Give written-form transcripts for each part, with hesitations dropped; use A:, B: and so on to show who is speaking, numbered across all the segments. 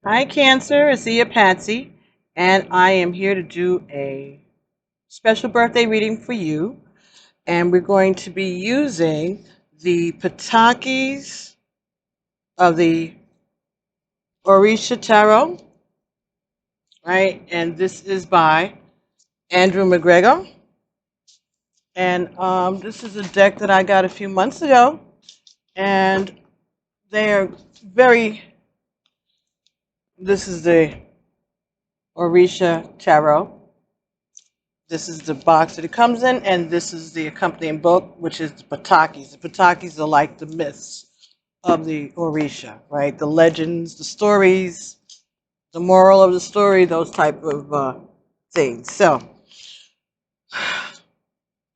A: Hi, Cancer. It's Patsy, and I am here to do a special birthday reading for you. And we're going to be using the Patakis of the Orisha Tarot, right? And this is by Andrew McGregor. And this is a deck that I got a few months ago, and they're very. This is the Orisha Tarot. This is the box that it comes in, and this is the accompanying book, which is the Patakis. The Patakis are like the myths of the Orisha, right? The legends, the stories, the moral of the story, those type of things. So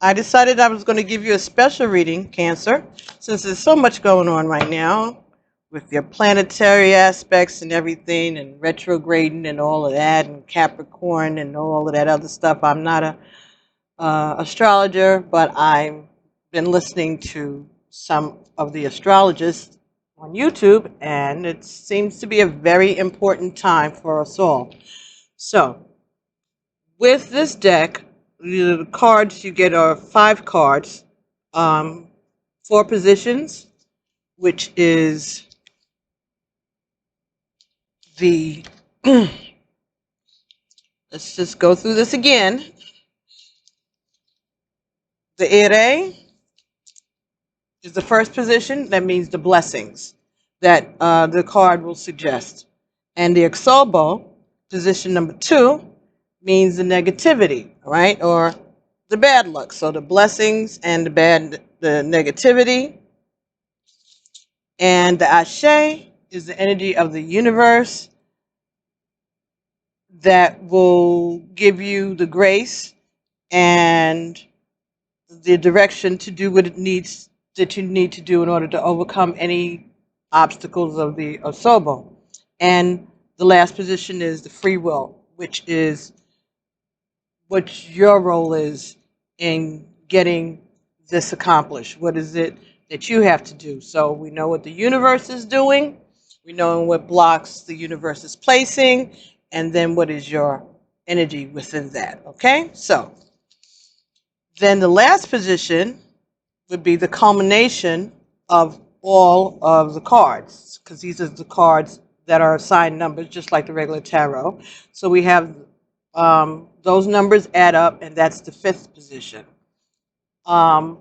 A: I decided I was going to give you a special reading, Cancer, since there's so much going on right now with your planetary aspects and everything, and retrograding and all of that, and Capricorn and all of that other stuff. I'm not a astrologer, but I've been listening to some of the astrologists on YouTube, and it seems to be a very important time for us all. So, with this deck, the cards you get are 5 cards, 4 positions, which is the. Let's just go through this again. The Ere is the first position. That means the blessings that the card will suggest. And the Exobo, position number 2, means the negativity, right? Or the bad luck. So the blessings and the negativity. And the Ashe is the energy of the universe that will give you the grace and the direction to do what it needs that you need to do in order to overcome any obstacles of the Osobo. And the last position is the free will, which is what your role is in getting this accomplished. What is it that you have to do? So we know what the universe is doing, we know what blocks the universe is placing, and then what is your energy within that. Okay? So then the last position would be the culmination of all of the cards, because these are the cards that are assigned numbers, just like the regular tarot. So we have those numbers add up, and that's the 5th position. Um,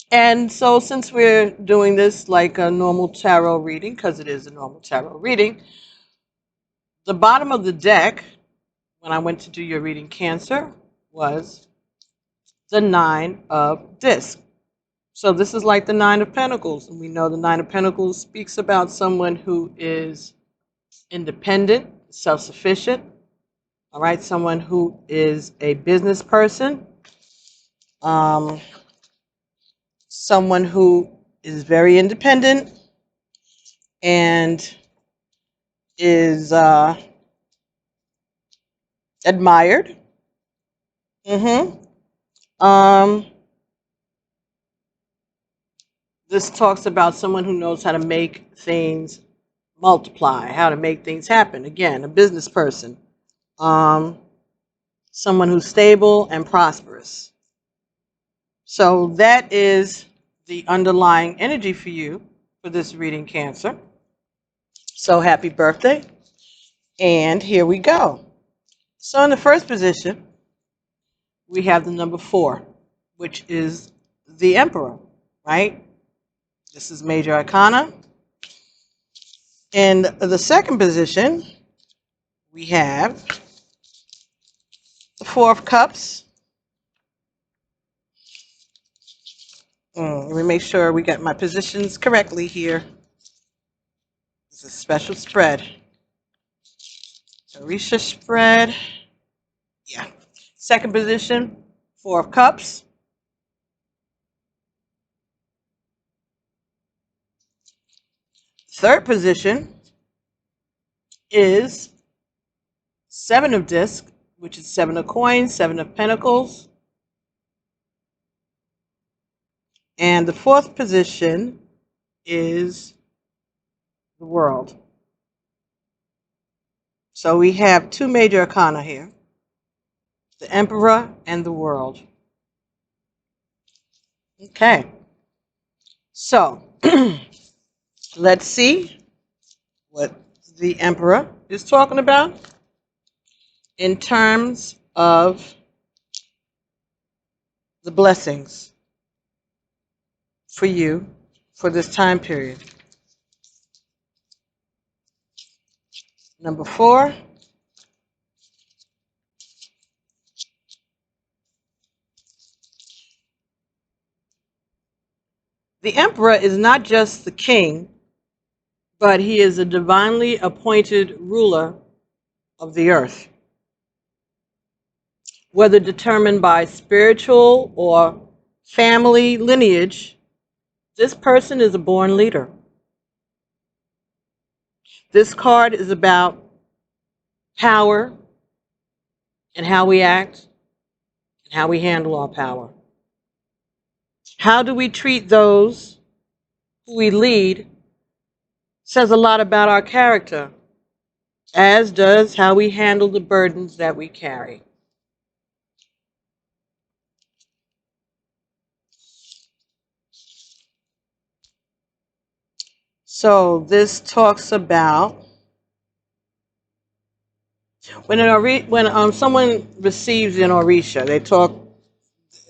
A: and so since we're doing this like a normal tarot reading, because it is a normal tarot reading, the bottom of the deck, when I went to do your reading, Cancer, was the 9 of discs. So this is like the 9 of Pentacles, and we know the 9 of Pentacles speaks about someone who is independent, self-sufficient, all right, someone who is a business person, someone who is very independent and is admired. Mm-hmm. Um, this talks about someone who knows how to make things multiply, how to make things happen. Again, a business person. Um, Someone who's stable and prosperous. So that is the underlying energy for you for this reading, Cancer. So happy birthday. And here we go. So in the first position, we have the number 4, which is the Emperor, right? This is Major Arcana. In the second position, we have the 4 of Cups. Let me make sure we got my positions correctly here. It's a special spread. Orisha spread. Yeah. Second position, 4 of Cups. Third position is 7 of Discs, which is 7 of Coins, 7 of Pentacles. And the fourth position is the World. So we have two major arcana here, the Emperor and the World. Okay, so let's see what the Emperor is talking about in terms of the blessings for you for this time period. Number 4. The Emperor is not just the king, but he is a divinely appointed ruler of the earth. Whether determined by spiritual or family lineage, this person is a born leader. This card is about power and how we act and how we handle our power. How do we treat those who we lead says a lot about our character, as does how we handle the burdens that we carry. So this talks about when someone receives an Orisha, they talk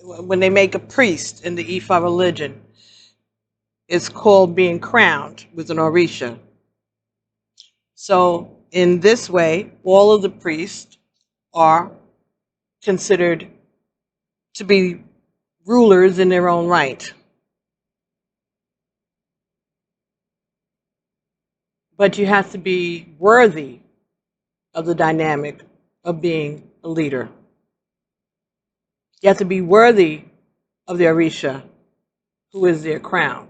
A: when they make a priest in the Ifa religion. It's called being crowned with an Orisha. So in this way, all of the priests are considered to be rulers in their own right. But you have to be worthy of the dynamic of being a leader. You have to be worthy of the Orisha, who is their crown.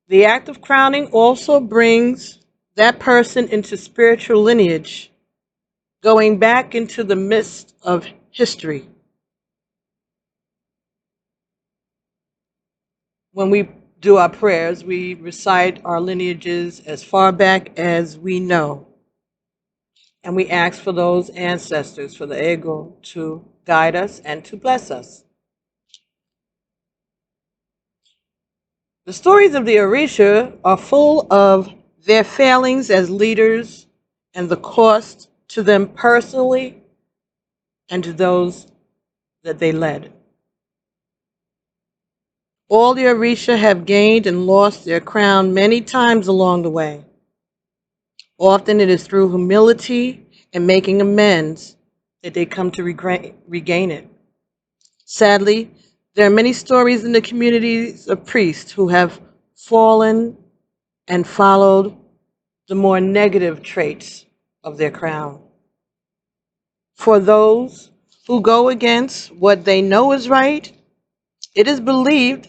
A: The act of crowning also brings that person into spiritual lineage, going back into the midst of history. When we do our prayers, we recite our lineages as far back as we know. And we ask for those ancestors, for the ego, to guide us and to bless us. The stories of the Orisha are full of their failings as leaders and the cost to them personally and to those that they led. All the Orisha have gained and lost their crown many times along the way. Often it is through humility and making amends that they come to regain it. Sadly, there are many stories in the communities of priests who have fallen and followed the more negative traits of their crown. For those who go against what they know is right, it is believed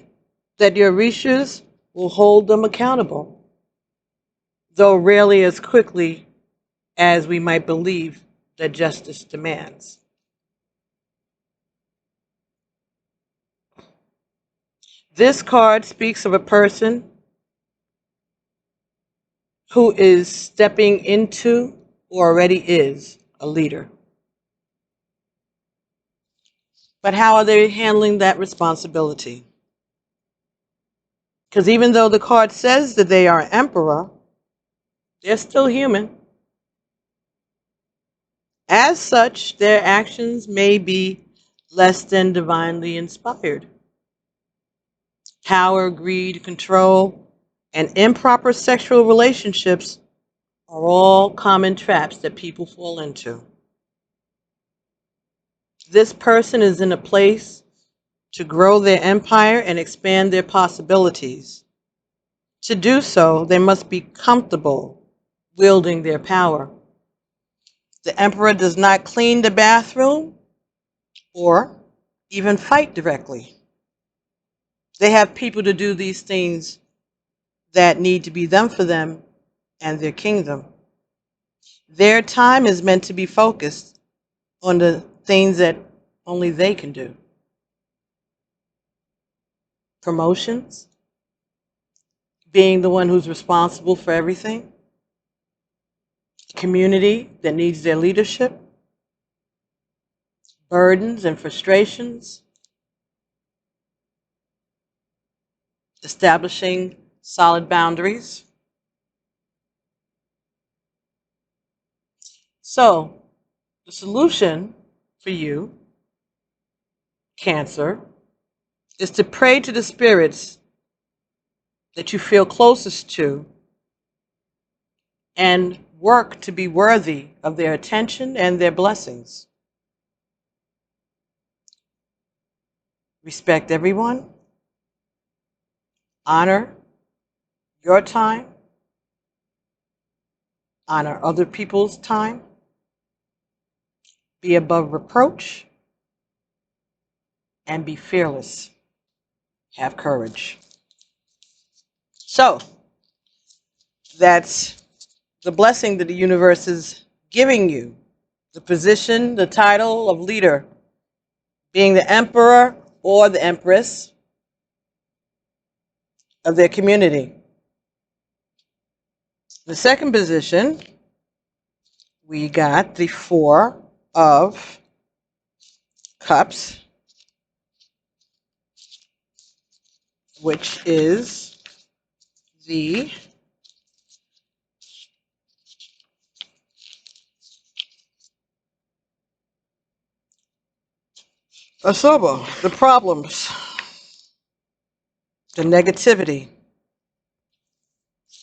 A: that the Orishas will hold them accountable, though rarely as quickly as we might believe that justice demands. This card speaks of a person who is stepping into or already is a leader. But how are they handling that responsibility? Because even though the card says that they are emperor, they're still human. As such, their actions may be less than divinely inspired. Power, greed, control, and improper sexual relationships are all common traps that people fall into. This person is in a place to grow their empire and expand their possibilities. To do so, they must be comfortable wielding their power. The emperor does not clean the bathroom or even fight directly. They have people to do these things that need to be done for them and their kingdom. Their time is meant to be focused on the things that only they can do. Promotions, being the one who's responsible for everything, community that needs their leadership, burdens and frustrations, establishing solid boundaries. So, the solution for you, Cancer, is to pray to the spirits that you feel closest to and work to be worthy of their attention and their blessings. Respect everyone. Honor your time. Honor other people's time. Be above reproach. And be fearless. Have courage. So, that's the blessing that the universe is giving you. The position, the title of leader, being the emperor or the empress of their community. The second position, we got the Four of Cups, which is the Asobo, the problems, the negativity.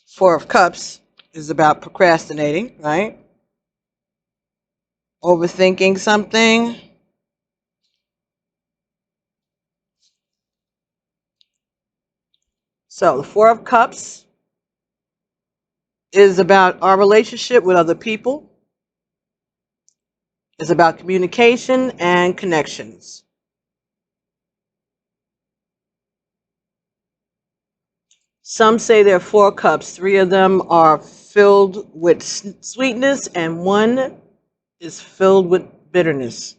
A: Four of Cups is about procrastinating, right? Overthinking something. So the Four of Cups is about our relationship with other people. It's about communication and connections. Some say there are 4 cups. 3 of them are filled with sweetness and 1 is filled with bitterness.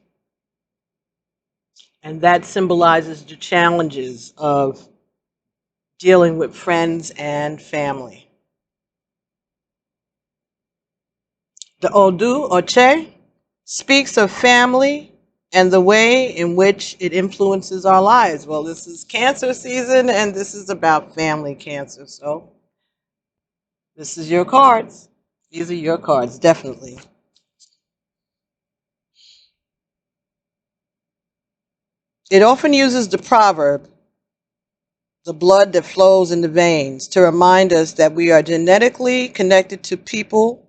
A: And that symbolizes the challenges of dealing with friends and family. The Odu, Oche, speaks of family and the way in which it influences our lives. Well, this is Cancer season, and this is about family, Cancer. So this is your cards. These are your cards, definitely. It often uses the proverb, the blood that flows in the veins, to remind us that we are genetically connected to people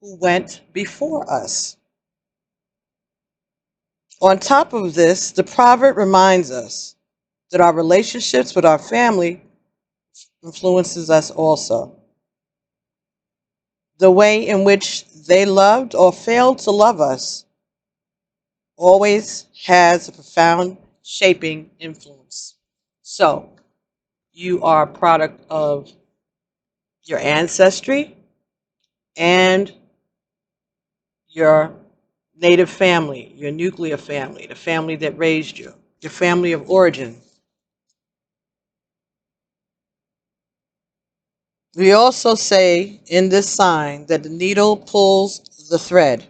A: who went before us. On top of this, the proverb reminds us that our relationships with our family influences us also. The way in which they loved or failed to love us always has a profound shaping influence. So, you are a product of your ancestry and your native family, your nuclear family, the family that raised you, your family of origin. We also say in this sign that the needle pulls the thread.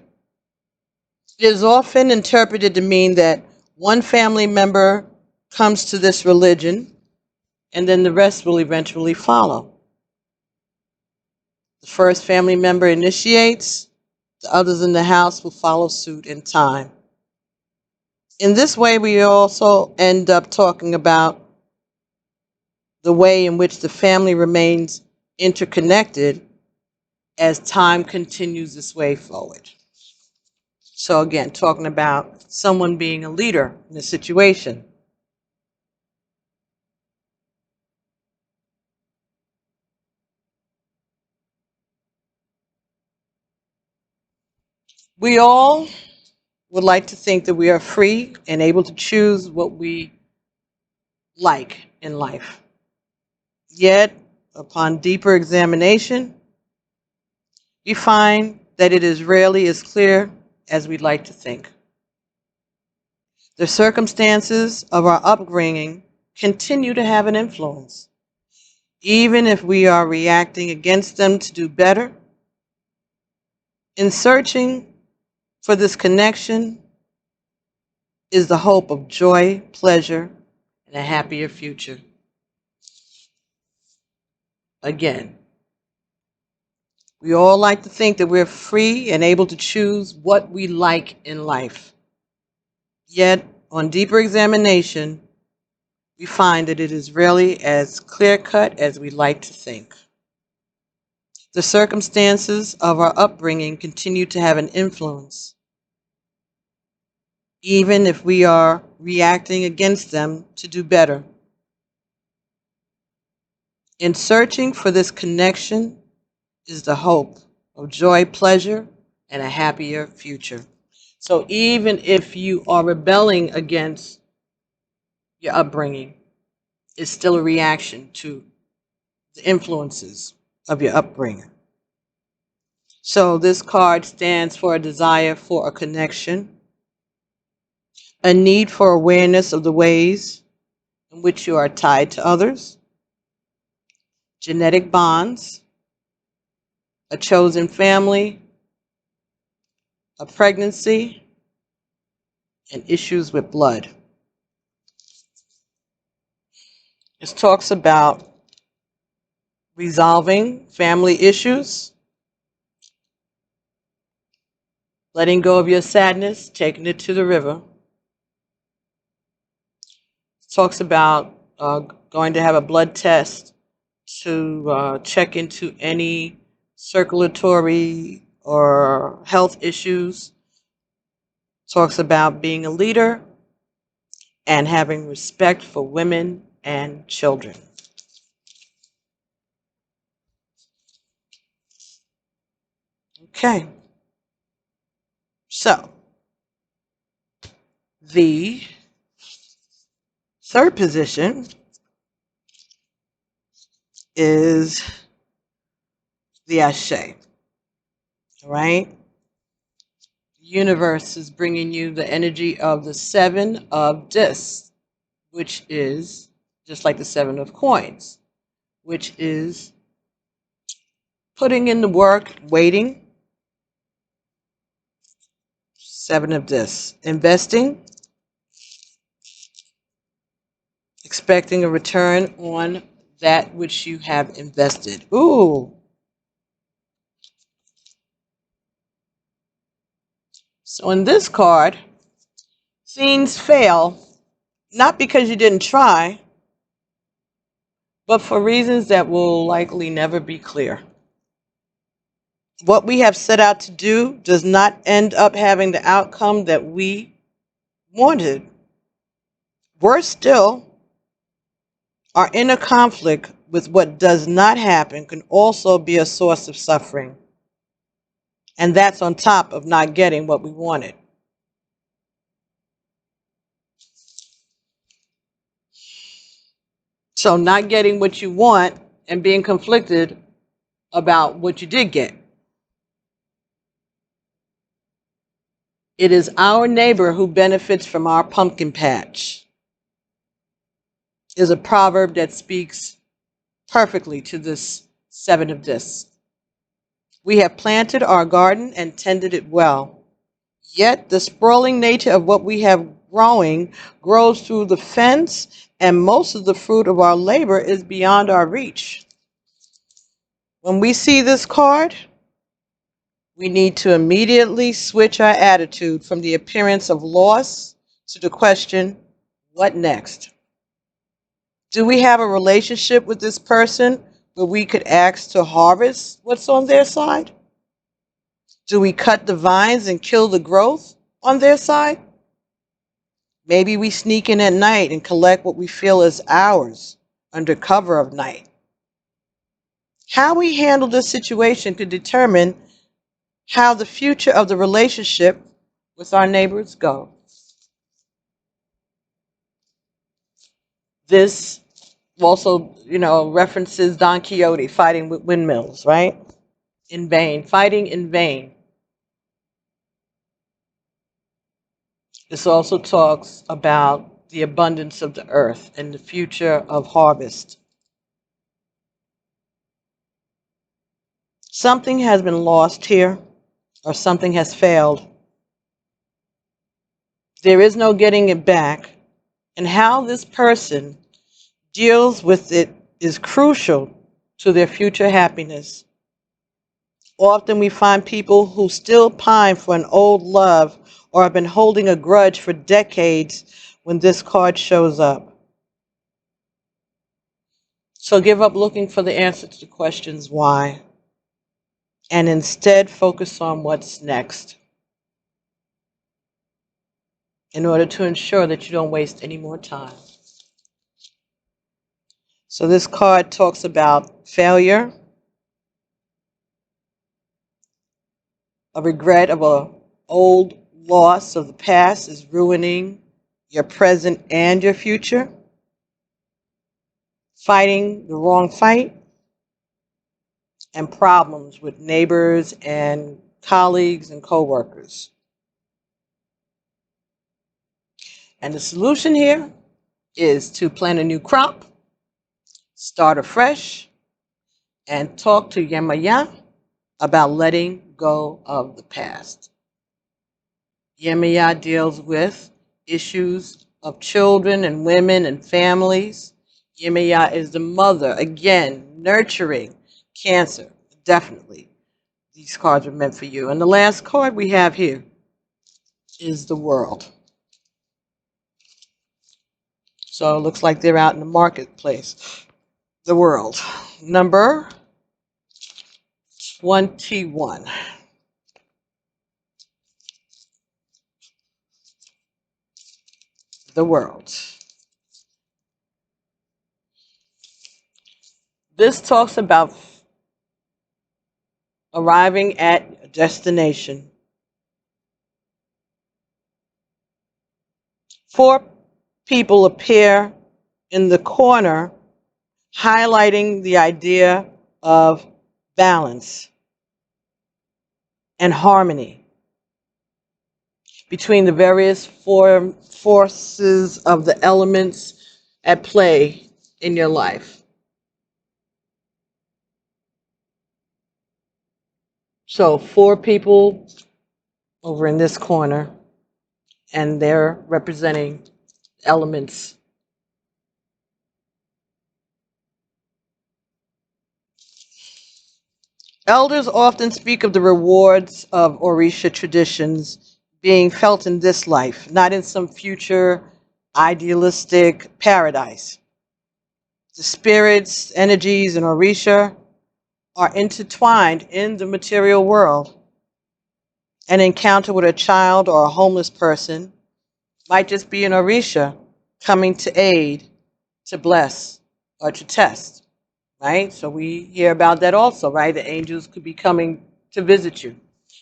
A: It is often interpreted to mean that one family member comes to this religion and then the rest will eventually follow. The first family member initiates, the others in the house will follow suit in time. In this way, we also end up talking about the way in which the family remains interconnected as time continues this way forward. So again, talking about someone being a leader in a situation. We all would like to think that we are free and able to choose what we like in life. Yet, upon deeper examination, we find that it is rarely as clear as we'd like to think. The circumstances of our upbringing continue to have an influence. Even if we are reacting against them to do better, In searching for this connection is the hope of joy, pleasure, and a happier future. Again, we all like to think that we're free and able to choose what we like in life. Yet, on deeper examination, we find that it is rarely as clear-cut as we like to think. The circumstances of our upbringing continue to have an influence, even if we are reacting against them to do better. In searching for this connection is the hope of joy, pleasure, and a happier future. So even if you are rebelling against your upbringing, it's still a reaction to the influences of your upbringing. So this card stands for a desire for a connection, a need for awareness of the ways in which you are tied to others, genetic bonds, a chosen family, a pregnancy, and issues with blood. This talks about resolving family issues, letting go of your sadness, taking it to the river. It talks about going to have a blood test to check into any circulatory or health issues. Talks about being a leader and having respect for women and children. Okay. So, the third position is the Ashe. All right? The universe is bringing you the energy of the Seven of Discs, which is just like the Seven of Coins, which is putting in the work, waiting. Seven of Discs, investing, expecting a return on that which you have invested. Ooh. So in this card, things fail, not because you didn't try, but for reasons that will likely never be clear. What we have set out to do does not end up having the outcome that we wanted. Worse still, our inner conflict with what does not happen can also be a source of suffering. And that's on top of not getting what we wanted. So not getting what you want and being conflicted about what you did get. It is our neighbor who benefits from our pumpkin patch. Is a proverb that speaks perfectly to this Seven of Discs. We have planted our garden and tended it well. Yet the sprawling nature of what we have growing grows through the fence, and most of the fruit of our labor is beyond our reach. When we see this card, we need to immediately switch our attitude from the appearance of loss to the question, what next? Do we have a relationship with this person where we could ask to harvest what's on their side? Do we cut the vines and kill the growth on their side? Maybe we sneak in at night and collect what we feel is ours under cover of night. How we handle this situation could determine how the future of the relationship with our neighbors go. This also, references Don Quixote fighting with windmills, right? In vain, fighting in vain. This also talks about the abundance of the earth and the future of harvest. Something has been lost here. or something has failed. There is no getting it back, and how this person deals with it is crucial to their future happiness. Often we find people who still pine for an old love or have been holding a grudge for decades when this card shows up. So give up looking for the answer to the questions why, and instead focus on what's next in order to ensure that you don't waste any more time. So this card talks about failure, a regret of an old loss of the past is ruining your present and your future, fighting the wrong fight, and problems with neighbors and colleagues and coworkers. And the solution here is to plant a new crop, start afresh, and talk to Yemaya about letting go of the past. Yemaya deals with issues of children and women and families. Yemaya is the mother, again, nurturing cancer, definitely. These cards are meant for you. And the last card we have here is the World. So it looks like they're out in the marketplace. The World. Number 21. The World. This talks about arriving at a destination. 4 people appear in the corner, highlighting the idea of balance and harmony between the various forces of the elements at play in your life. So 4 people over in this corner, and they're representing elements. Elders often speak of the rewards of Orisha traditions being felt in this life, not in some future idealistic paradise. The spirits, energies, and Orisha are intertwined in the material world. An encounter with a child or a homeless person might just be an Orisha coming to aid, to bless, or to test, right? So we hear about that also, right? The angels could be coming to visit you.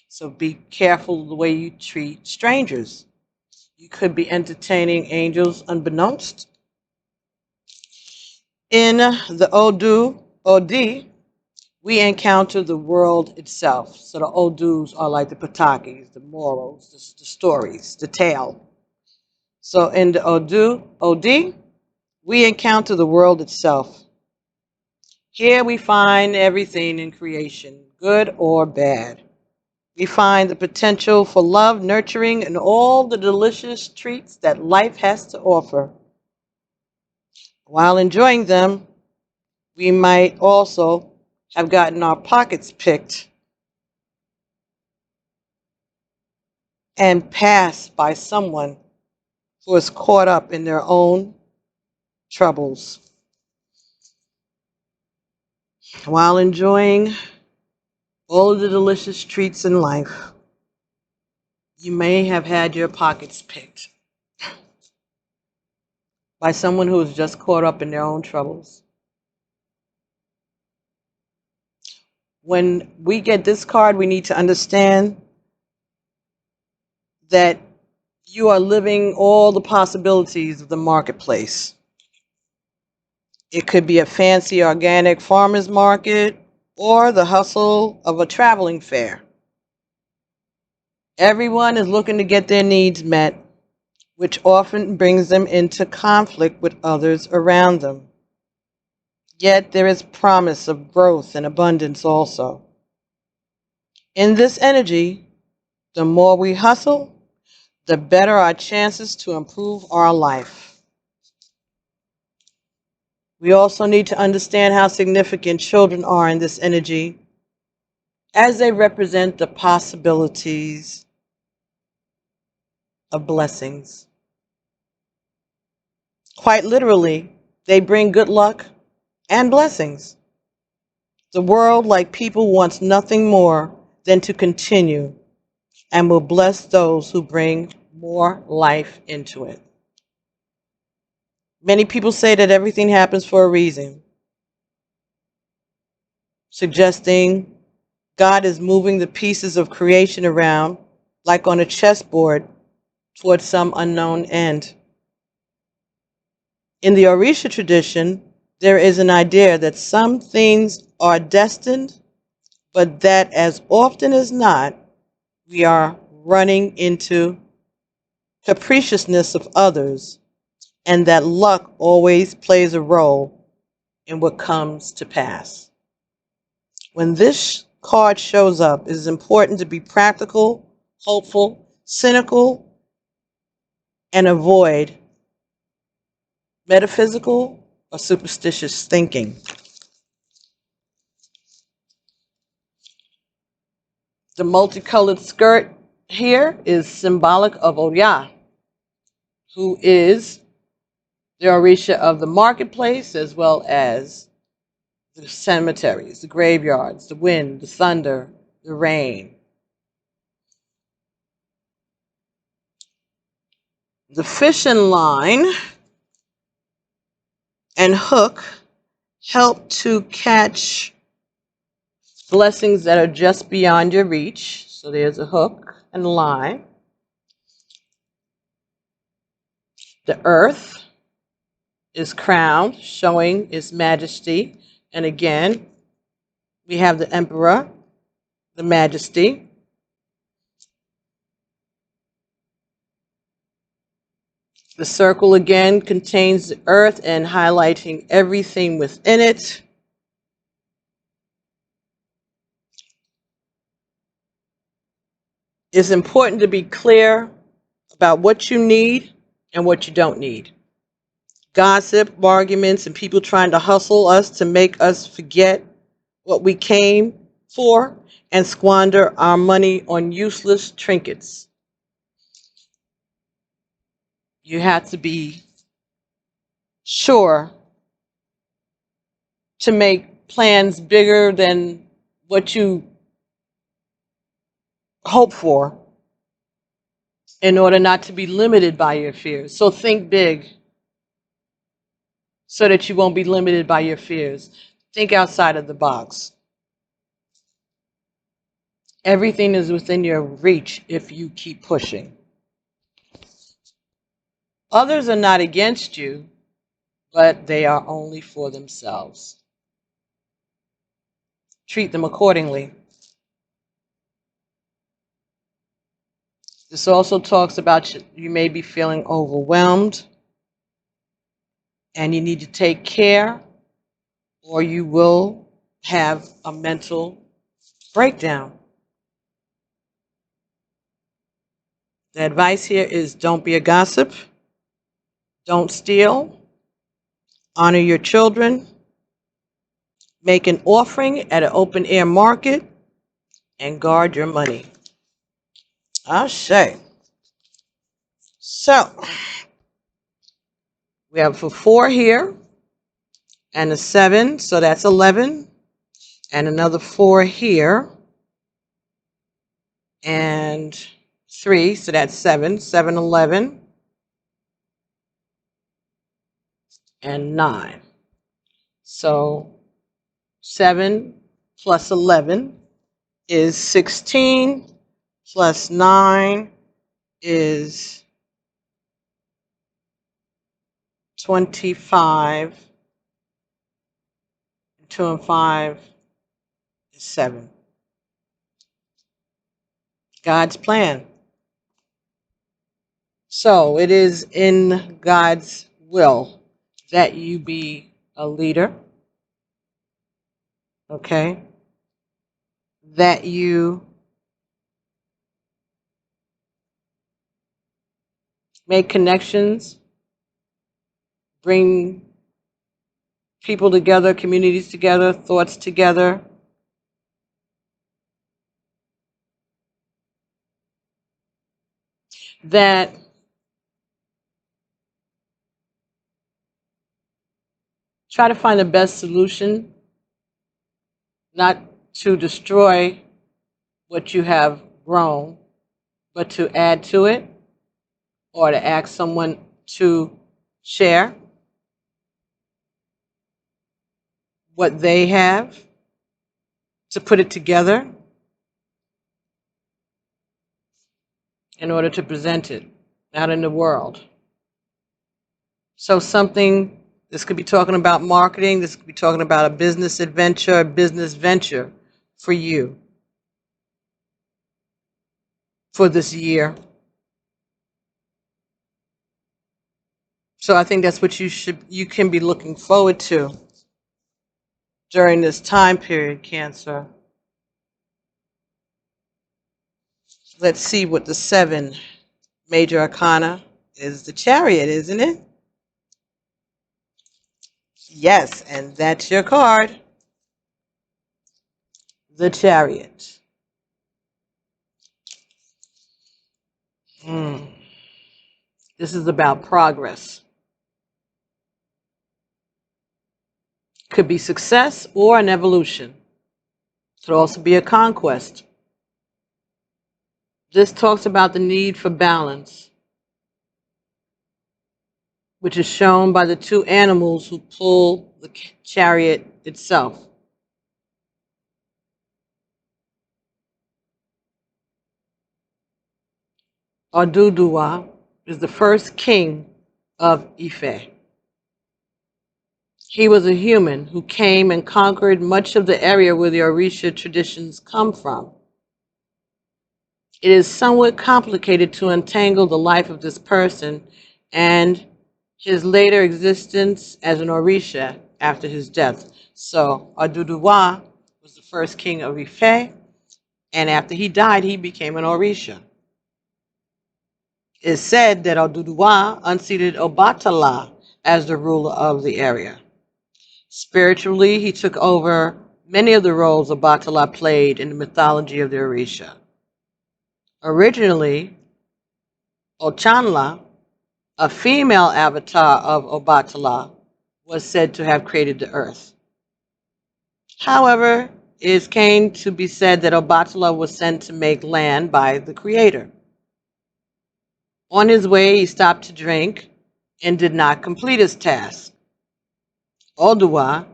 A: So be careful the way you treat strangers. You could be entertaining angels unbeknownst. In the Od, we encounter the world itself. So the Odus are like the Patakis, the morals, the stories, the tale. So in the Od, we encounter the world itself. Here we find everything in creation, good or bad. We find the potential for love, nurturing, and all the delicious treats that life has to offer. While enjoying them, we might also have gotten our pockets picked and passed by someone who is caught up in their own troubles. While enjoying all of the delicious treats in life, you may have had your pockets picked by someone who is just caught up in their own troubles. When we get this card, we need to understand that you are living all the possibilities of the marketplace. It could be a fancy organic farmer's market or the hustle of a traveling fair. Everyone is looking to get their needs met, which often brings them into conflict with others around them. Yet there is promise of growth and abundance also. In this energy, The more we hustle, the better our chances to improve our life. We also need to understand how significant children are in this energy, as they represent the possibilities of blessings. Quite literally, they bring good luck and blessings. The world, like people, wants nothing more than to continue and will bless those who bring more life into it. Many people say that everything happens for a reason, suggesting God is moving the pieces of creation around like on a chessboard towards some unknown end. In the Orisha tradition, there is an idea that some things are destined, but that as often as not, we are running into capriciousness of others, and that luck always plays a role in what comes to pass. When this card shows up, it is important to be practical, hopeful, cynical, and avoid metaphysical or superstitious thinking. The multicolored skirt here is symbolic of Orisha, who is the Orisha of the marketplace, as well as the cemeteries, the graveyards, the wind, the thunder, the rain. The fishing line and hook help to catch blessings that are just beyond your reach. So there's a hook and a line. The earth is crowned, showing its majesty. And again, we have the emperor, the majesty. The circle again contains the earth and highlighting everything within it. It's important to be clear about what you need and what you don't need. Gossip, arguments, and people trying to hustle us to make us forget what we came for and squander our money on useless trinkets. You have to be sure to make plans bigger than what you hope for in order not to be limited by your fears. So think big so that you won't be limited by your fears. Think outside of the box. Everything is within your reach if you keep pushing. Others are not against you, but they are only for themselves. Treat them accordingly. This also talks about you may be feeling overwhelmed and you need to take care or you will have a mental breakdown. The advice here is don't be a gossip, don't steal, honor your children, make an offering at an open air market, and guard your money. Ashe. So, we have a 4 here and a 7, so that's 11, and another 4 here, and 3, so that's 7, 7, 11, and 9. So 7 plus 11 is 16, plus 9 is 25, 2 and 5 is 7. God's plan. So it is in God's will that you be a leader, okay? That you make connections, bring people together, communities together, thoughts together. That try to find the best solution, not to destroy what you have grown, but to add to it, or to ask someone to share what they have, to put it together in order to present it out in the world. So something, this could be talking about marketing, this could be talking about a business adventure, a business venture for you for this year. So I think that's what you can be looking forward to during this time period, Cancer. Let's see what the 7 major arcana is. The Chariot, isn't it? Yes, and that's your card. The Chariot. This is about progress. Could be success or an evolution. Could also be a conquest. This talks about the need for balance, which is shown by the 2 animals who pull the chariot itself. Oduduwa is the first king of Ife. He was a human who came and conquered much of the area where the Orisha traditions come from. It is somewhat complicated to untangle the life of this person and his later existence as an Orisha after his death. So Oduduwa was the first king of Ife, and after he died, he became an Orisha. It is said that Oduduwa unseated Obatala as the ruler of the area. Spiritually, he took over many of the roles Obatala played in the mythology of the Orisha. Originally, Ochanla, a female avatar of Obatala, was said to have created the earth. However, it came to be said that Obatala was sent to make land by the Creator. On his way, he stopped to drink and did not complete his task. Oduwa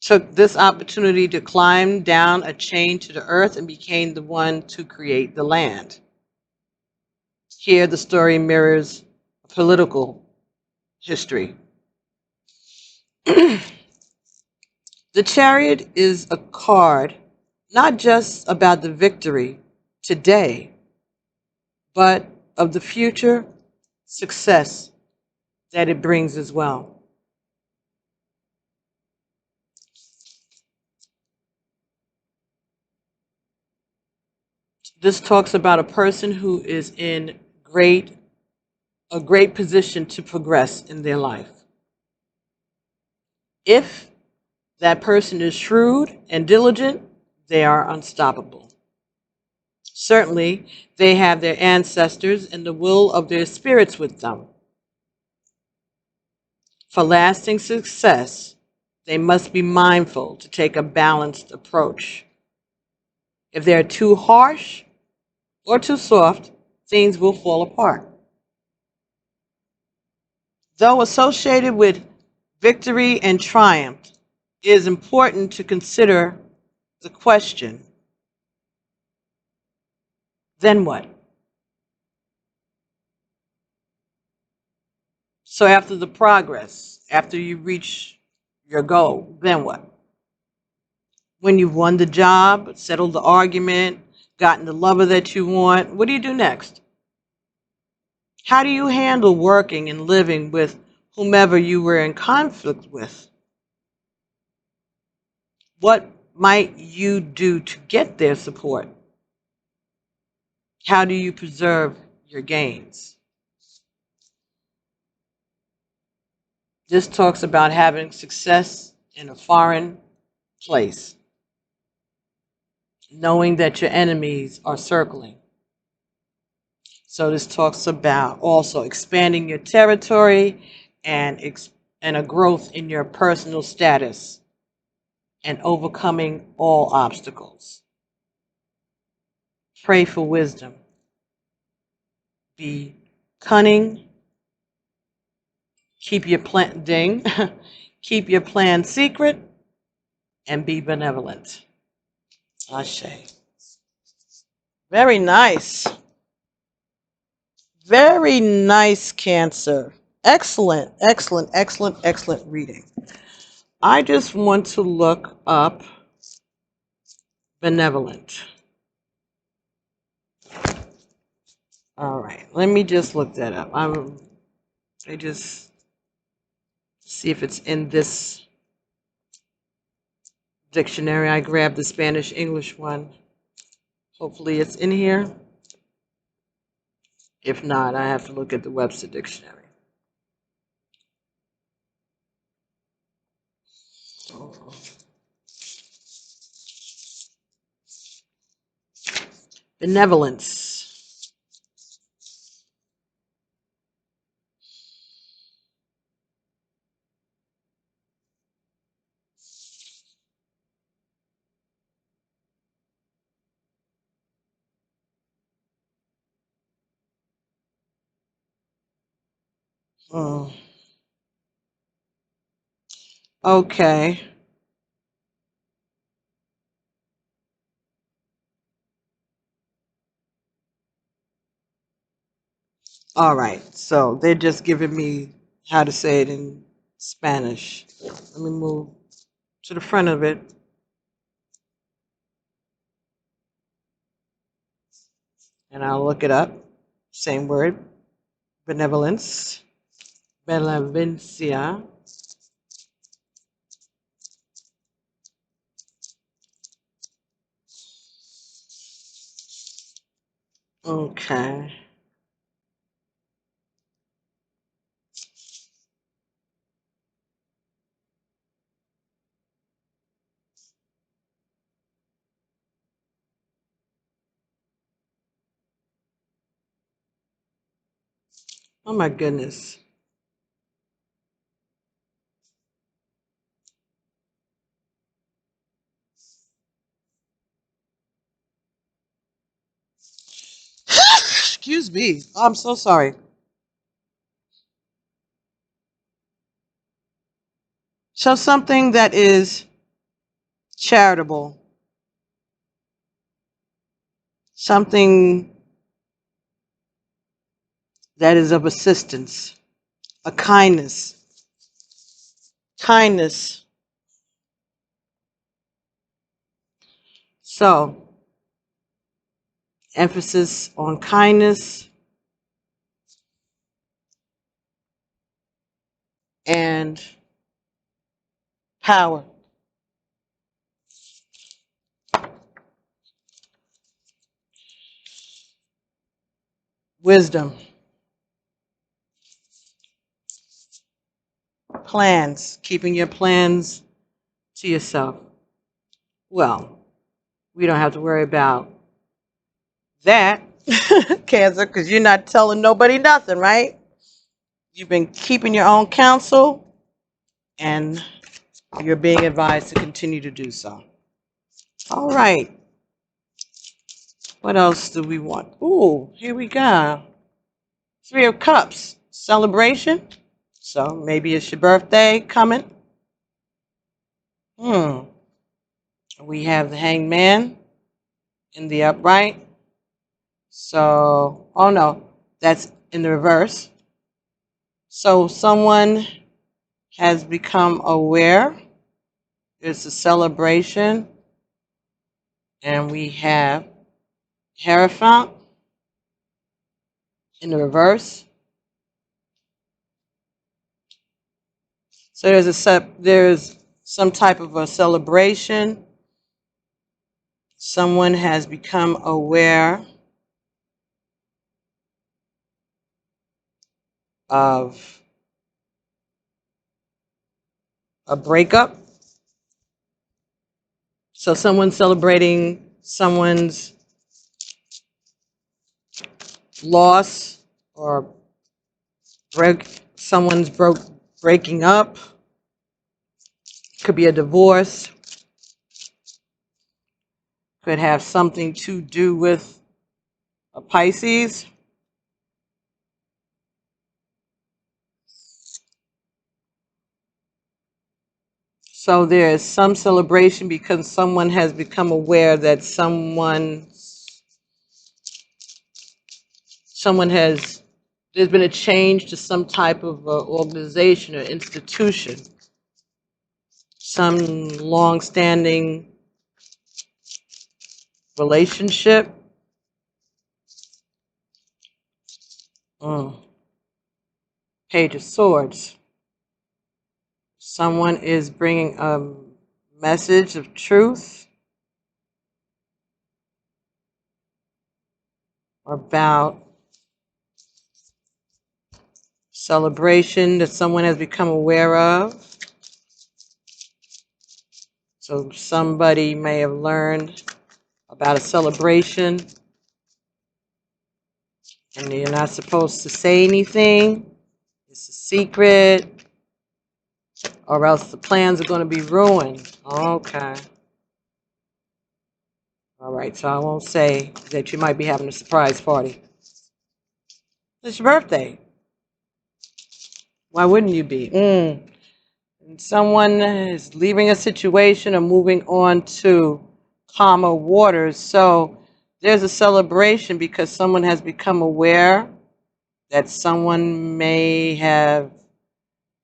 A: took this opportunity to climb down a chain to the earth and became the one to create the land. Here, the story mirrors political history. The Chariot is a card not just about the victory today, but of the future success that it brings as well. This talks about a person who is in a great position to progress in their life. If that person is shrewd and diligent, they are unstoppable. Certainly, they have their ancestors and the will of their spirits with them. For lasting success, they must be mindful to take a balanced approach. If they are too harsh or too soft, things will fall apart. Though associated with victory and triumph, it is important to consider the question, then what? So after the progress, after you reach your goal, then what? When you've won the job, settled the argument, gotten the lover that you want, what do you do next? How do you handle working and living with whomever you were in conflict with? What might you do to get their support? How do you preserve your gains? This talks about having success in a foreign place, knowing that your enemies are circling. So this talks about also expanding your territory and a growth in your personal status and overcoming all obstacles. Pray for wisdom. Be cunning. Keep your plan ding. Keep your plan secret and be benevolent. Ashe. Very nice. Very nice, Cancer. Excellent, excellent, excellent, excellent reading. I just want to look up benevolent. All right, let me just look that up. I just see if it's in this dictionary. I grabbed the Spanish English one. Hopefully it's in here. If not, I have to look at the Webster dictionary. Benevolence. Oh. Okay. All right. So they're just giving me how to say it in Spanish. Let me move to the front of it. And I'll look it up. Same word. Benevolence. Benevolencia. Okay. Oh my goodness. Excuse me. I'm so sorry. So something that is charitable, something that is of assistance, a kindness. Kindness. So, emphasis on kindness and power. Wisdom. Plans. Keeping your plans to yourself. Well, we don't have to worry about that, Cancer, because you're not telling nobody nothing, right? You've been keeping your own counsel, and you're being advised to continue to do so. All right. What else do we want? Ooh, here we go. Three of Cups. Celebration. So maybe it's your birthday coming. We have the Hanged Man in the upright. So, oh no, that's in the reverse. So someone has become aware. It's a celebration. And we have Hierophant in the reverse. So there's some type of a celebration. Someone has become aware of a breakup. So someone's celebrating someone's loss, or someone's breaking up. Could be a divorce. Could have something to do with a Pisces. So there is some celebration because someone has become aware that someone has, there's been a change to some type of organization or institution, some long-standing relationship. Page of Swords. Someone is bringing a message of truth about celebration that someone has become aware of. So somebody may have learned about a celebration and you're not supposed to say anything. It's a secret, or else the plans are going to be ruined. Okay. All right, so I won't say that you might be having a surprise party. It's your birthday. Why wouldn't you be? And someone is leaving a situation or moving on to calmer waters. So there's a celebration because someone has become aware that someone may have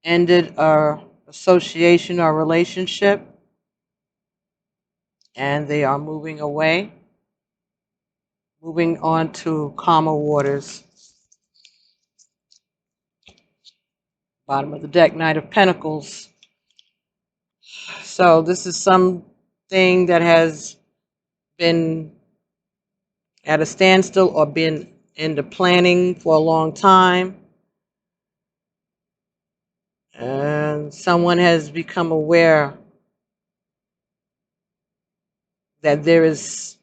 A: ended a association or relationship and they are moving away, moving on to calmer waters. Bottom of the deck, Knight of Pentacles. So this is something that has been at a standstill or been in the planning for a long time. And someone has become aware that there is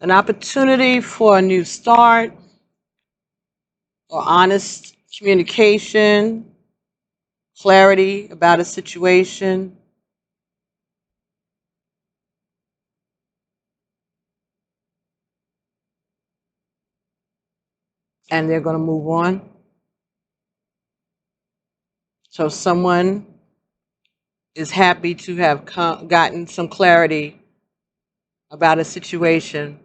A: an opportunity for a new start or honest communication, clarity about a situation. And they're going to move on. So someone is happy to have gotten some clarity about a situation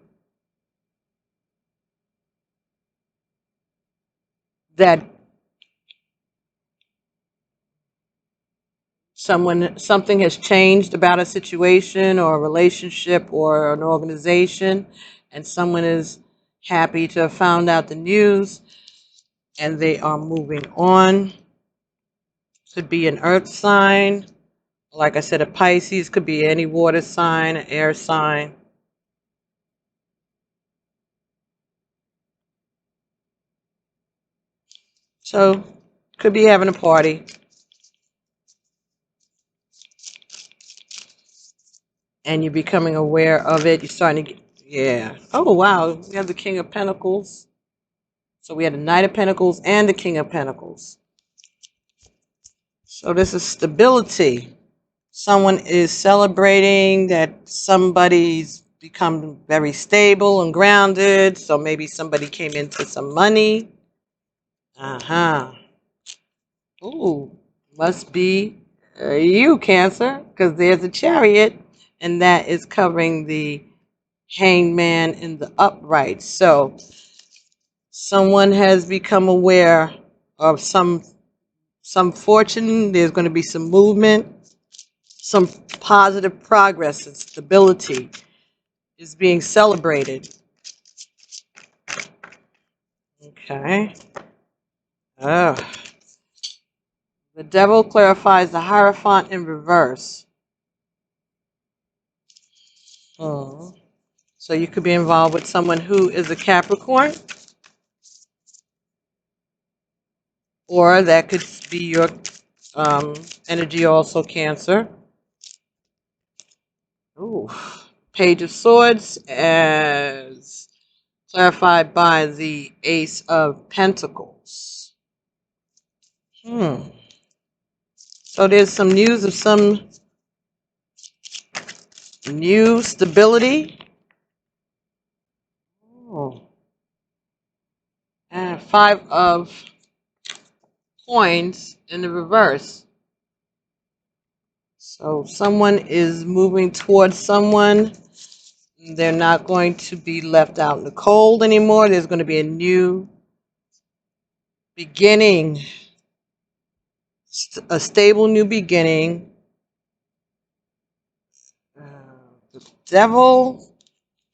A: that something has changed about a situation or a relationship or an organization, and someone is happy to have found out the news and they are moving on. Could be an earth sign, like I said, a Pisces, could be any water sign, an air sign. So could be having a party. And you're becoming aware of it. You're starting to get, yeah. Oh, wow. We have the King of Pentacles. So we had the Knight of Pentacles and the King of Pentacles. So this is stability. Someone is celebrating that somebody's become very stable and grounded. So maybe somebody came into some money. Ooh, must be you, Cancer, because there's a Chariot, and that is covering the Hanged Man in the upright. So someone has become aware of some fortune. There's going to be some movement, some positive progress, and stability is being celebrated. Okay. The Devil clarifies the Hierophant in reverse. So you could be involved with someone who is a Capricorn. or that could be your energy also, Cancer. Ooh. Page of Swords as clarified by the Ace of Pentacles. So there's some news of some new stability. Oh. And 5 of Coins in the reverse. So someone is moving towards someone. They're not going to be left out in the cold anymore. There's going to be a new beginning, a stable new beginning. The Devil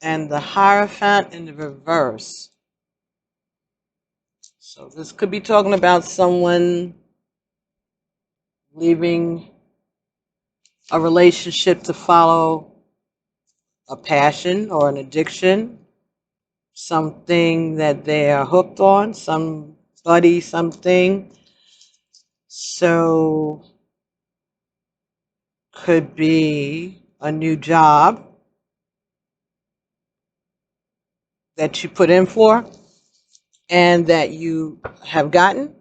A: and the Hierophant in the reverse. So this could be talking about someone leaving a relationship to follow a passion or an addiction, something that they are hooked on, somebody, something. So could be a new job that you put in for and that you have gotten,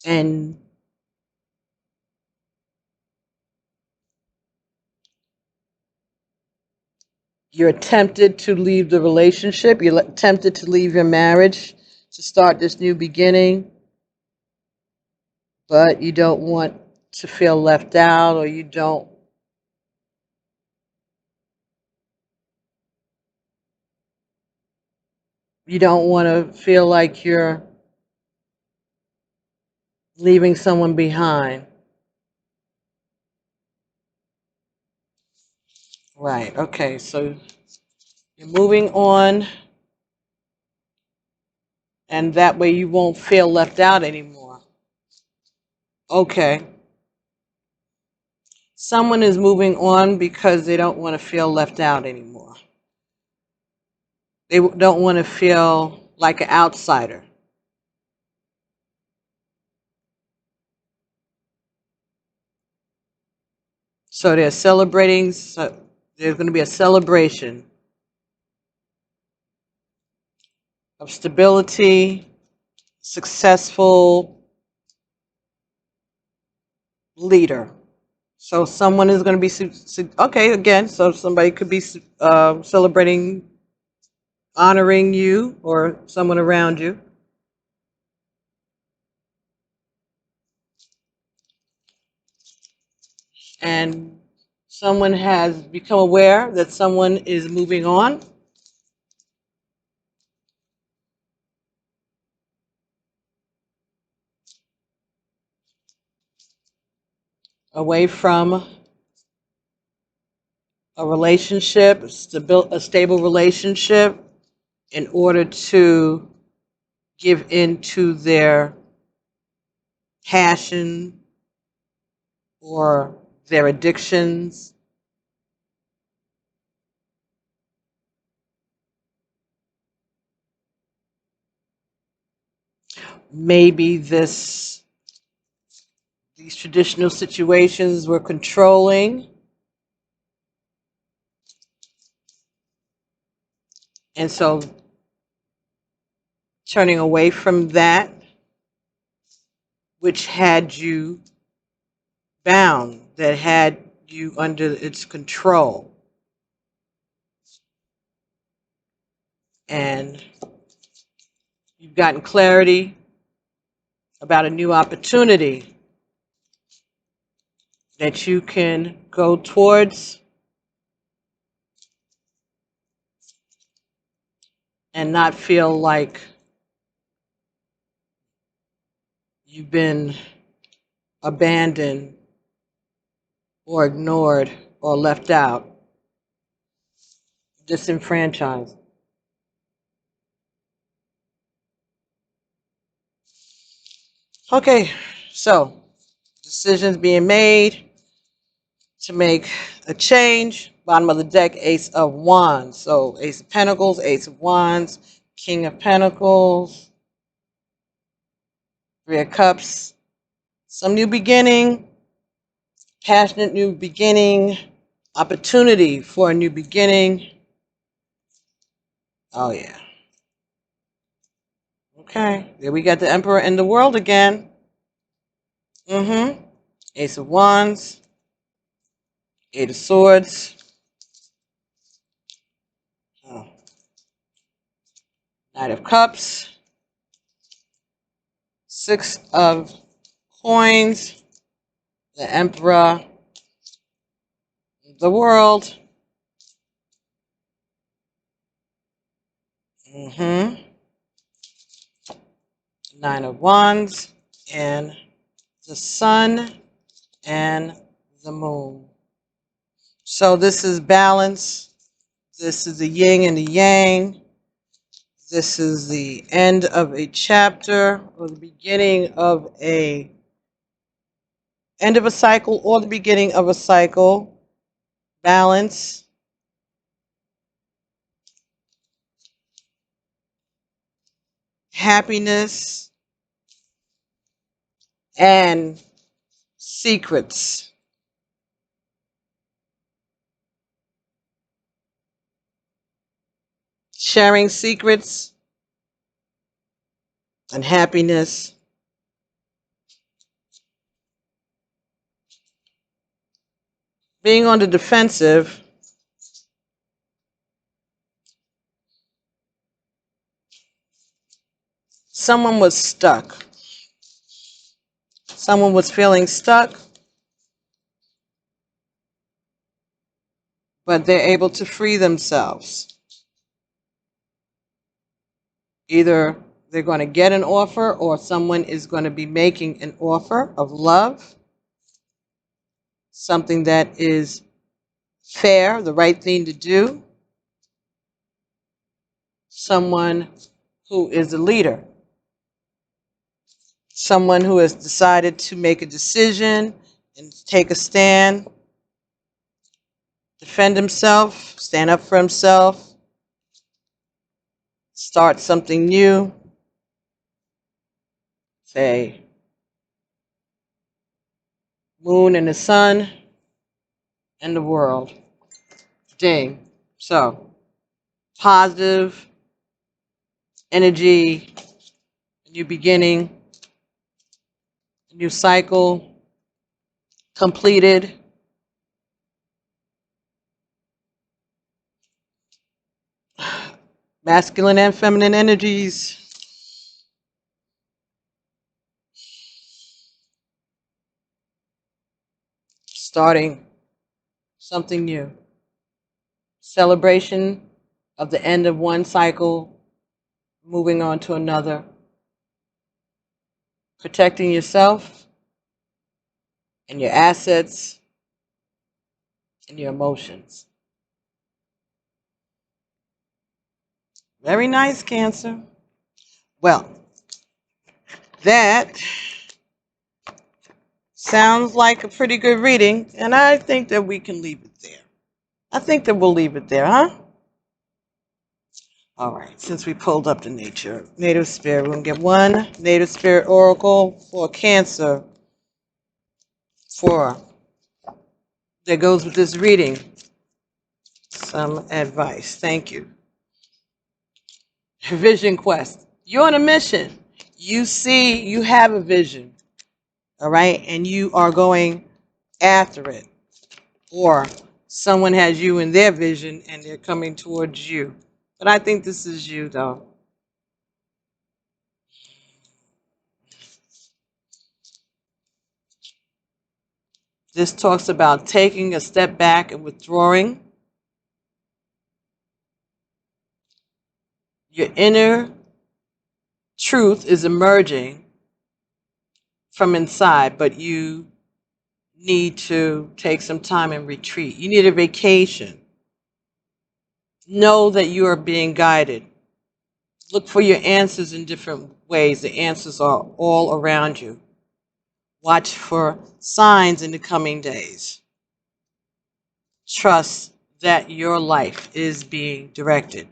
A: and you're tempted to leave the relationship, you're tempted to leave your marriage to start this new beginning, but you don't want to feel left out, or you don't want to feel like you're leaving someone behind. Right, okay, so you're moving on, and that way you won't feel left out anymore. Okay. Someone is moving on because they don't want to feel left out anymore. They don't want to feel like an outsider. So they're celebrating, so there's going to be a celebration of stability, successful leader. So someone is going to be, okay, again, so somebody could be celebrating, honoring you or someone around you. And someone has become aware that someone is moving on. Away from a relationship, a stable relationship, in order to give in to their passion or their addictions. Maybe these traditional situations were controlling, and so turning away from that which had you bound, that had you under its control. And you've gotten clarity about a new opportunity that you can go towards and not feel like you've been abandoned or ignored or left out, disenfranchised. Okay, so decisions being made to make a change. Bottom of the deck, Ace of Wands. So Ace of Pentacles, Ace of Wands, King of Pentacles, Three of Cups. Some new beginning, passionate new beginning, opportunity for a new beginning. Oh, yeah. Okay, there we got the Emperor in the world again. Ace of Wands, Eight of Swords, Knight of Cups, Six of Coins, the Emperor, the world. Nine of Wands, and the Sun and the Moon. So this is balance. This is the yin and the yang. This is the end of a chapter or the beginning of a end of a cycle or the beginning of a cycle. Balance. Happiness and secrets. Sharing secrets and happiness. Being on the defensive. Someone was stuck. Someone was feeling stuck, but they're able to free themselves. Either they're going to get an offer or someone is going to be making an offer of love, something that is fair, the right thing to do, someone who is a leader, someone who has decided to make a decision and take a stand, defend himself, stand up for himself, start something new, say, Moon and the Sun and the world. Ding. So, positive energy, a new beginning, a new cycle completed. Masculine and feminine energies. Starting something new. Celebration of the end of one cycle, moving on to another. Protecting yourself and your assets and your emotions. Very nice, Cancer. Well, that sounds like a pretty good reading, and I think that we can leave it there. I think that we'll leave it there, huh? All right, since we pulled up the Native Spirit, we're going to get one Native Spirit Oracle for Cancer that goes with this reading. Some advice. Thank you. Vision Quest. You're on a mission. You have a vision, all right, and you are going after it. Or someone has you in their vision and they're coming towards you. But I think this is you, though. This talks about taking a step back and withdrawing. Your inner truth is emerging from inside, but you need to take some time and retreat. You need a vacation. Know that you are being guided. Look for your answers in different ways. The answers are all around you. Watch for signs in the coming days. Trust that your life is being directed.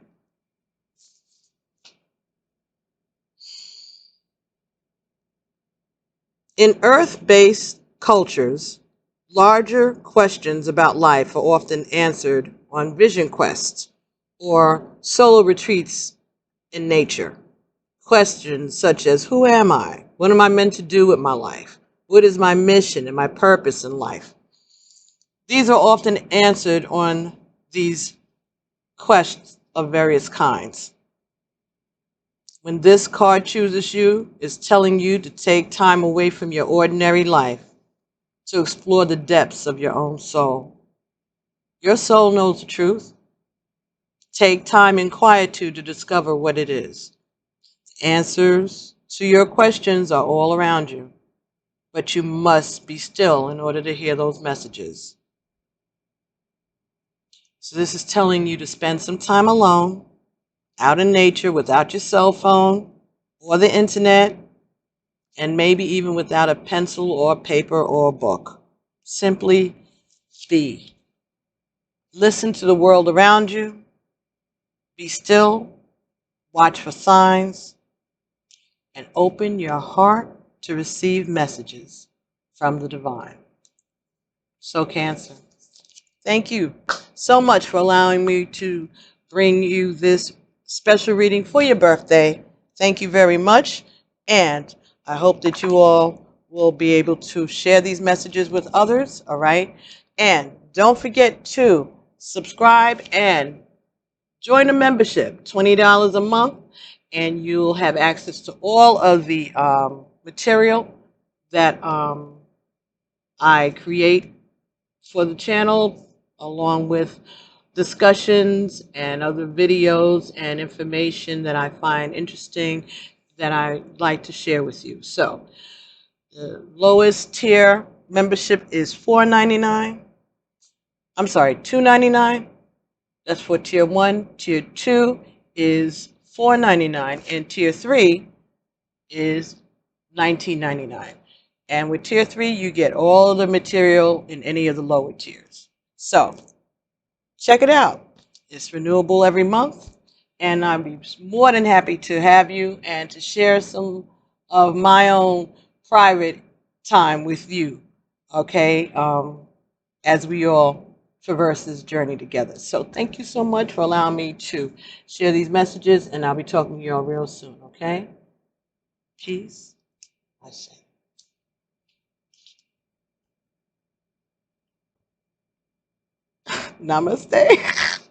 A: In Earth-based cultures, larger questions about life are often answered on vision quests or solo retreats in nature. Questions such as, who am I? What am I meant to do with my life? What is my mission and my purpose in life? These are often answered on these quests of various kinds. When this card chooses you, it's telling you to take time away from your ordinary life to explore the depths of your own soul. Your soul knows the truth. Take time in quietude to discover what it is. Answers to your questions are all around you, but you must be still in order to hear those messages. So this is telling you to spend some time alone, out in nature, without your cell phone or the internet, and maybe even without a pencil or paper or a book. Simply be. Listen to the world around you. Be still. Watch for signs. And open your heart to receive messages from the divine. So, Cancer, thank you so much for allowing me to bring you this special reading for your birthday. Thank you very much. And I hope that you all will be able to share these messages with others, all right? And don't forget to subscribe and join the membership, $20 a month, and you'll have access to all of the material that I create for the channel, along with discussions and other videos and information that I find interesting that I like to share with you. So the lowest tier membership is $4.99. I'm sorry, $2.99. That's for tier 1. Tier 2 is $4.99, and tier 3 is $19.99. And with tier 3, you get all of the material in any of the lower tiers. So check it out. It's renewable every month, and I'd be more than happy to have you and to share some of my own private time with you, okay, as we all traverse this journey together. So thank you so much for allowing me to share these messages, and I'll be talking to you all real soon, okay? Peace. I say. Namaste.